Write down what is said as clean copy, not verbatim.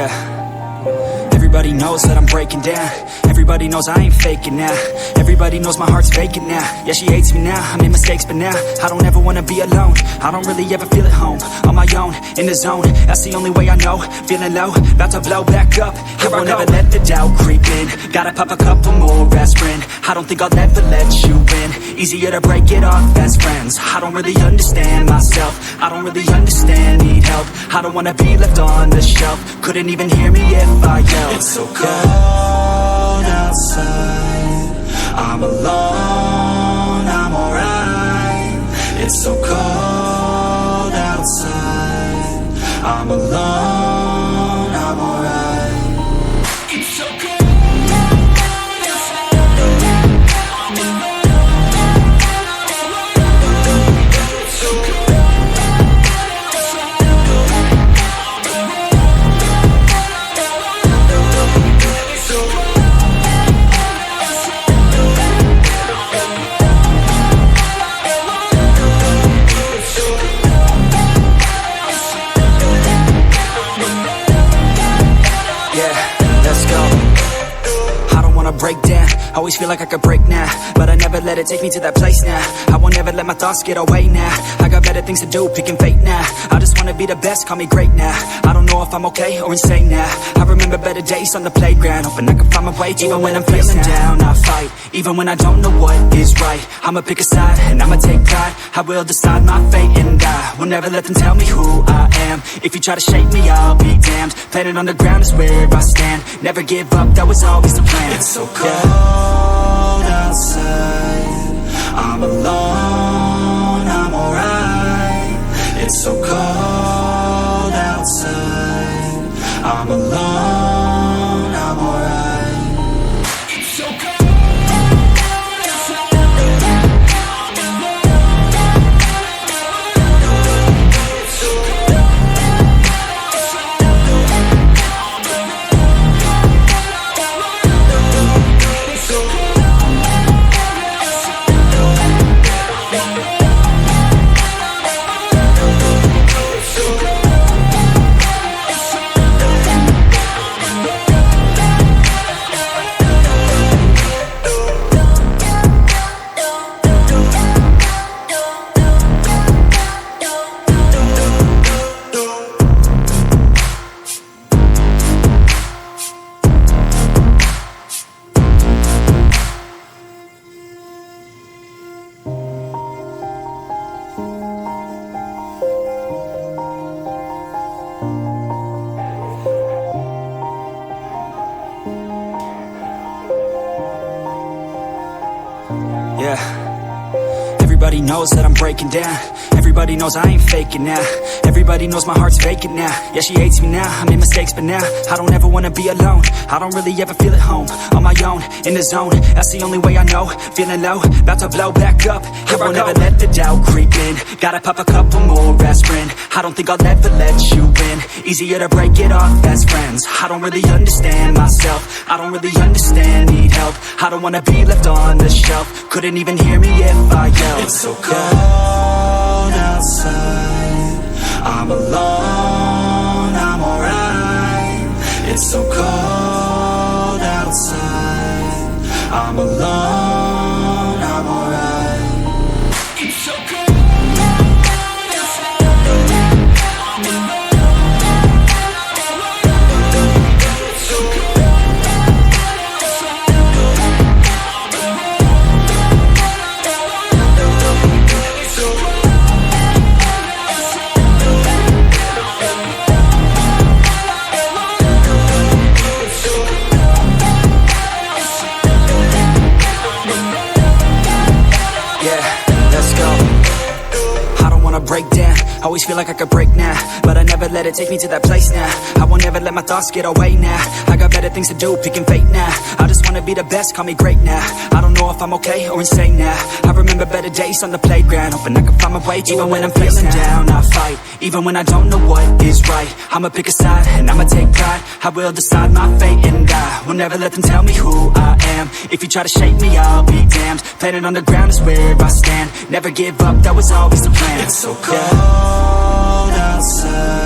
Yeah. Everybody knows that I'm breaking down. Everybody knows I ain't faking now. Everybody knows my heart's vacant now. Yeah, she hates me now, I made mistakes, but now I don't ever wanna be alone. I don't really ever feel at home. On my own, in the zone, that's the only way I know. Feeling low, about to blow back up. I won't ever let the doubt creep in. Gotta pop a couple more aspirin. I don't think I'll ever let you in. Easier to break it off best friends. I don't really understand myself. I don't really understand, need help. I don't wanna be left on the shelf. Couldn't even hear me if I yelled. It's so cold outside, I'm alone, I'm alright. It's so cold outside, I'm alone, I'm alright. It's so cold outside, I'm alone, I'm alone. It's so cold outside, I'm alone. Break down, always feel like I could break now, but I never let it take me to that place now. I won't ever let my thoughts get away now. I got better things to do, picking fate now. I just wanna be the best, call me great now. I don't know if I'm okay or insane now. I remember better days on the playground, hoping I can find my way. Even when I'm feeling down, I fight. Even when I don't know what is right, I'ma pick a side and I'ma take pride. I will decide my fate and I will never let them tell me who I am. If you try to shake me, I'll be damned. Planet on the ground is where I stand. Never give up, that was always the plan. It's so cold outside, I'm alone, I'm alright. It's so cold outside, I'm alone, I'm alright. It's so cold outside, I'm alone, I'm alone. It's so cold outside, I'm Yeah. Everybody knows that I'm breaking down. Everybody knows I ain't faking now. Everybody knows my heart's vacant now. Yeah, she hates me now, I made mistakes, but now I don't ever wanna be alone. I don't really ever feel at home. On my own, in the zone, that's the only way I know. Feeling low, about to blow back up. I won't ever let the doubt creep in. Gotta pop a couple more aspirin. I don't think I'll ever let you in. Easier to break it off best friends. I don't really understand myself. I don't really understand, need help. I don't wanna be left on the shelf. Couldn't even hear me if I yelled. It's so cold outside, I'm alone, I'm alright. It's so cold outside, I'm alone, I'm alright. It's so cold outside, I'm alone, I'm alone. It's so cold outside, I'm alone, I'm alone. It's so cold. Break down, always feel like I could break now, but I never let it take me to that place now. I won't ever let my thoughts get away now. I got better things to do, picking fate now. I just wanna be the best, call me great now. I don't know if I'm okay or insane now. I remember better days on the playground, hoping I can find my way. Even when I'm feeling down, I fight. Even when I don't know what is right, I'ma pick a side and I'ma take pride. I will decide my fate and I will never let them tell me who I am. If you try to shake me, I'll be damned. Planet on the ground is where I stand. Never give up, that was always the plan. It's so cold outside,